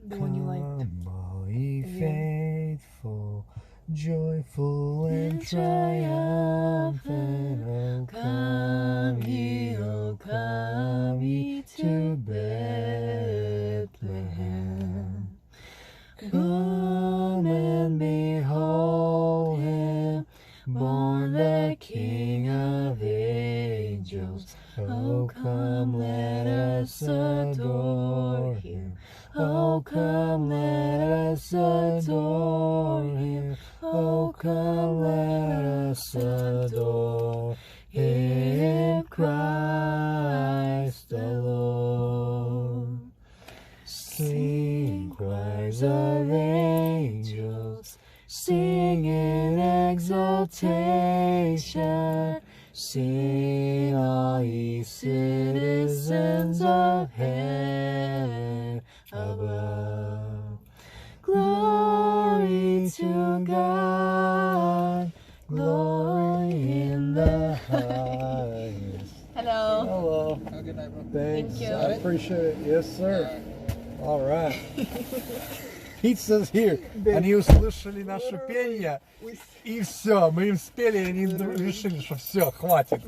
The one you liked. Come, all ye Again. faithful, joyful and triumphant. Oh, come ye to Bethlehem. Come and behold him, born the King of angels. Oh, come, let us adore him. Oh, come, let us adore him. Oh, come, let us adore him, Christ the Lord. Sing choirs of angels, sing in exaltation. Sing, all ye citizens of heaven above. Glory to God, glory in the highest. Hello. Hello. Have a good night, bro. Thanks. Thank you. I appreciate it. Yes, sir. All right. Pizza's here. Они услышали наше пение, и все. Мы им спели, и они решили, что все, хватит.